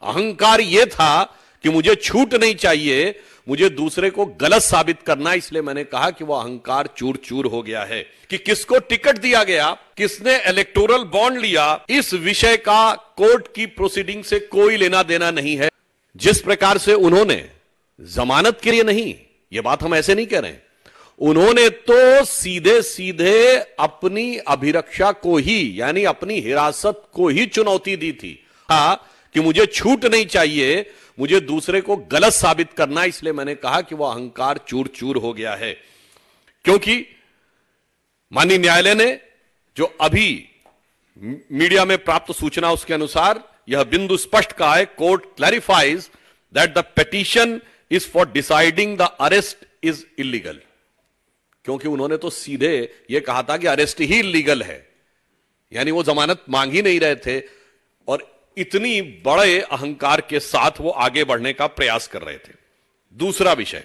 अहंकार यह था कि मुझे छूट नहीं चाहिए, मुझे दूसरे को गलत साबित करना, इसलिए मैंने कहा कि वह अहंकार चूर चूर हो गया है। कि किसको टिकट दिया गया, किसने इलेक्टोरल बॉन्ड लिया, इस विषय का कोर्ट की प्रोसीडिंग से कोई लेना देना नहीं है। जिस प्रकार से उन्होंने जमानत के लिए नहीं, यह बात हम ऐसे नहीं कह रहे हैं, उन्होंने तो सीधे सीधे अपनी अभिरक्षा को ही, यानी अपनी हिरासत को ही चुनौती दी थी। कि मुझे छूट नहीं चाहिए, मुझे दूसरे को गलत साबित करना, इसलिए मैंने कहा कि वह अहंकार चूर चूर हो गया है। क्योंकि माननीय न्यायालय ने जो अभी मीडिया में प्राप्त सूचना उसके अनुसार यह बिंदु स्पष्ट कहा है, court clarifies that the petition is for deciding the arrest is illegal. क्योंकि उन्होंने तो सीधे यह कहा था कि अरेस्ट ही इलीगल है, यानी वो जमानत मांग ही नहीं रहे थे, और इतनी बड़े अहंकार के साथ वो आगे बढ़ने का प्रयास कर रहे थे। दूसरा विषय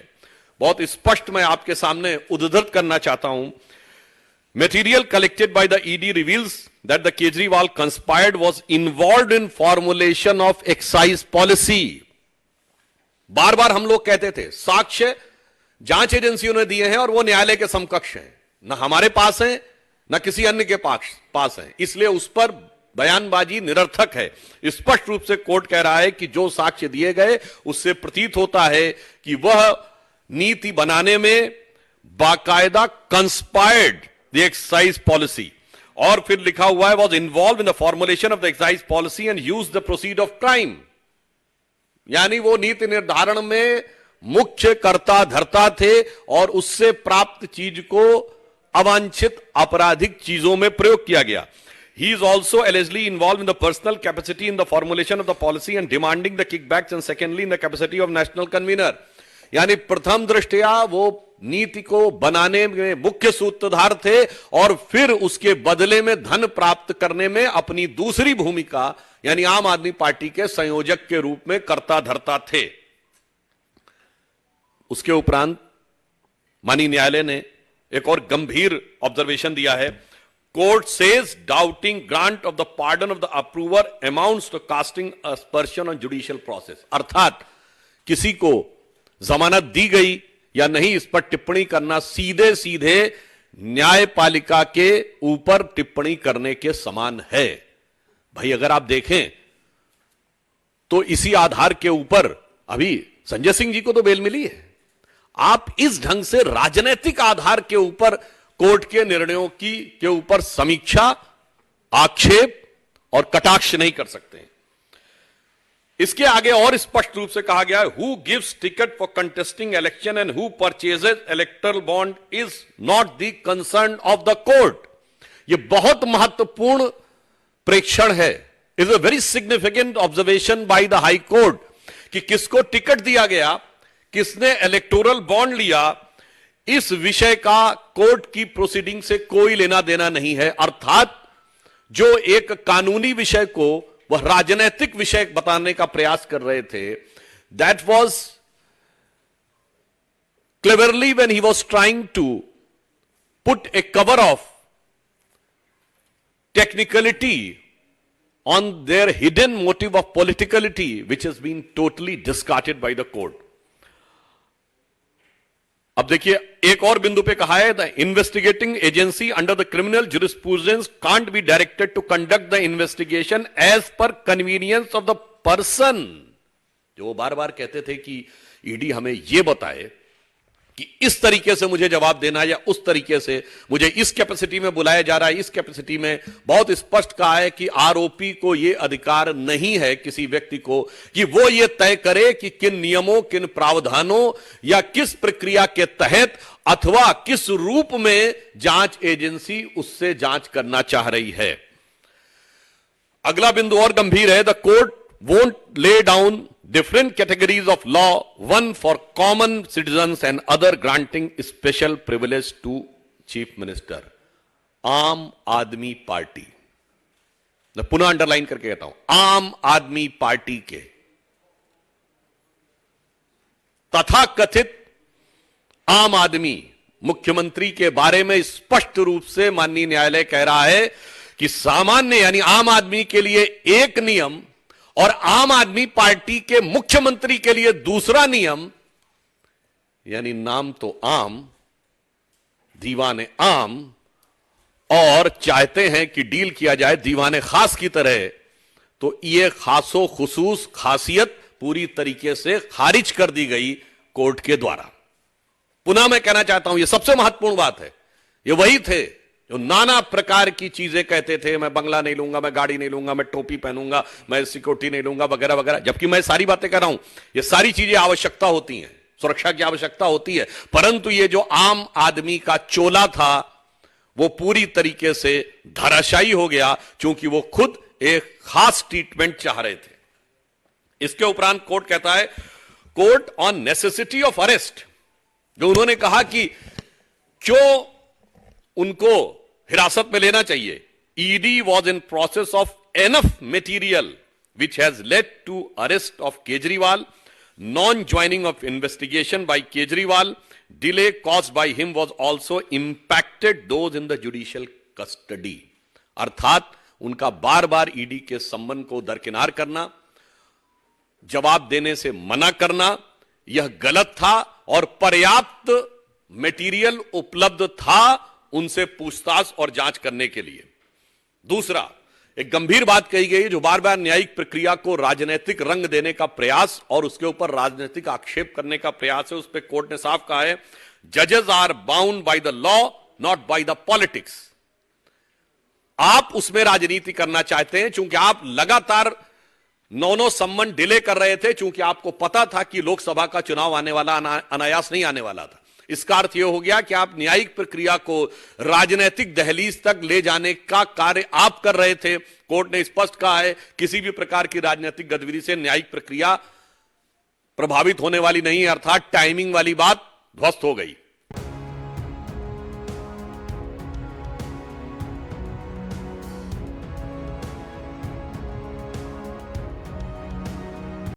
बहुत स्पष्ट मैं आपके सामने उद्धृत करना चाहता हूं। Material collected by the ED reveals that the Kejriwal conspired was involved in formulation of excise policy. बार बार हम लोग कहते थे साक्ष्य जांच एजेंसियों ने दिए हैं और वो न्यायालय के समकक्ष हैं, ना हमारे पास हैं ना किसी अन्य के पास हैं, इसलिए उस पर बयानबाजी निरर्थक है। स्पष्ट रूप से कोर्ट कह रहा है कि जो साक्ष्य दिए गए उससे प्रतीत होता है कि वह नीति बनाने में बाकायदा कंस्पायर्ड द एक्साइज पॉलिसी, और फिर लिखा हुआ है was involve in the formulation of the excise policy and use the proceed of crime, यानी वो नीति निर्धारण में मुख्य कर्ता धर्ता थे और उससे प्राप्त चीज को अवांछित आपराधिक चीजों में प्रयोग किया गया। He is also allegedly involved in the personal capacity in the formulation of the policy and demanding the kickbacks, and secondly in the capacity of national convener। यानी प्रथम दृष्टया वो नीति को बनाने में मुख्य सूत्रधार थे और फिर उसके बदले में धन प्राप्त करने में अपनी दूसरी भूमिका यानी आम आदमी पार्टी के संयोजक के रूप में कर्ता धर्ता थे। उसके उपरांत माननीय न्यायालय ने एक और गंभीर ऑब्जर्वेशन दिया है। Court says doubting grant of the pardon of the approver amounts to casting aspersion on judicial process। अर्थात किसी को जमानत दी गई या नहीं इस पर टिप्पणी करना सीधे सीधे न्यायपालिका के ऊपर टिप्पणी करने के समान है। भाई अगर आप देखें तो इसी आधार के ऊपर अभी संजय सिंह जी को तो बेल मिली है। आप इस ढंग से राजनीतिक आधार के ऊपर कोर्ट के निर्णयों के ऊपर समीक्षा, आक्षेप और कटाक्ष नहीं कर सकते हैं। इसके आगे और स्पष्ट रूप से कहा गया है, who gives ticket for contesting election and who purchases electoral bond is not the concern of the court. यह बहुत महत्वपूर्ण प्रेक्षण है, is a very significant observation by the high court कि किसको टिकट दिया गया, किसने इलेक्टोरल बॉन्ड लिया, इस विषय का कोर्ट की प्रोसीडिंग से कोई लेना देना नहीं है। अर्थात जो एक कानूनी विषय को वह राजनीतिक विषय बताने का प्रयास कर रहे थे, that was cleverly when he was trying to put a cover of technicality on their hidden motive of politicality which has been totally discarded by the court. अब देखिए एक और बिंदु पे कहा है, the investigating agency under the criminal jurisprudence can't be directed to conduct the investigation as per convenience of the person. जो बार बार कहते थे कि ईडी हमें यह बताए कि इस तरीके से मुझे जवाब देना या उस तरीके से मुझे इस कैपेसिटी में बुलाया जा रहा है, इस कैपेसिटी में। बहुत स्पष्ट कहा है कि आरोपी को यह अधिकार नहीं है किसी व्यक्ति को कि वो ये तय करे कि किन नियमों, किन प्रावधानों या किस प्रक्रिया के तहत अथवा किस रूप में जांच एजेंसी उससे जांच करना चाह रही है। अगला बिंदु और गंभीर है, the court won't lay down different categories of law, one for common citizens and other granting special privilege to chief minister। आम आदमी पार्टी, मैं पुनः अंडरलाइन करके कहता हूं, आम आदमी पार्टी के तथा कथित आम आदमी मुख्यमंत्री के बारे में स्पष्ट रूप से माननीय न्यायालय कह रहा है कि सामान्य यानी आम आदमी के लिए एक नियम और आम आदमी पार्टी के मुख्यमंत्री के लिए दूसरा नियम, यानी नाम तो आम, दीवाने आम, और चाहते हैं कि डील किया जाए दीवाने खास की तरह, तो यह खासो खुसूस खासियत पूरी तरीके से खारिज कर दी गई कोर्ट के द्वारा। पुनः मैं कहना चाहता हूं, यह सबसे महत्वपूर्ण बात है। ये वही थे जो नाना प्रकार की चीजें कहते थे, मैं बंगला नहीं लूंगा, मैं गाड़ी नहीं लूंगा, मैं टोपी पहनूंगा, मैं सिक्योरिटी नहीं लूंगा, वगैरह वगैरह। जबकि मैं सारी बातें कर रहा हूं, ये सारी चीजें आवश्यकता होती हैं, सुरक्षा की आवश्यकता होती है, परंतु ये जो आम आदमी का चोला था वो पूरी तरीके से धराशायी हो गया, क्योंकि वो खुद एक खास ट्रीटमेंट चाह रहे थे। इसके उपरांत कोर्ट कहता है, court on necessity of arrest, जो उन्होंने कहा कि क्यों उनको हिरासत में लेना चाहिए। ED was in process of enough material which has led to arrest of Kejriwal, non joining of investigation by Kejriwal, delay caused by him was also impacted those in the judicial custody. अर्थात उनका बार बार ईडी के संबंध को दरकिनार करना, जवाब देने से मना करना, यह गलत था और पर्याप्त मटेरियल उपलब्ध था उनसे पूछताछ और जांच करने के लिए। दूसरा, एक गंभीर बात कही गई जो बार बार न्यायिक प्रक्रिया को राजनीतिक रंग देने का प्रयास और उसके ऊपर राजनीतिक आक्षेप करने का प्रयास है। उस पर कोर्ट ने साफ कहा है, जजेस are bound by the law not by the politics. आप उसमें राजनीति करना चाहते हैं क्योंकि आप लगातार नौ सम्मन डिले कर रहे थे, क्योंकि आपको पता था कि लोकसभा का चुनाव आने वाला, अनायास नहीं आने वाला था। इसका अर्थ यह हो गया कि आप न्यायिक प्रक्रिया को राजनीतिक दहलीज तक ले जाने का कार्य आप कर रहे थे। कोर्ट ने स्पष्ट कहा है, किसी भी प्रकार की राजनीतिक गतिविधि से न्यायिक प्रक्रिया प्रभावित होने वाली नहीं है, अर्थात टाइमिंग वाली बात ध्वस्त हो गई।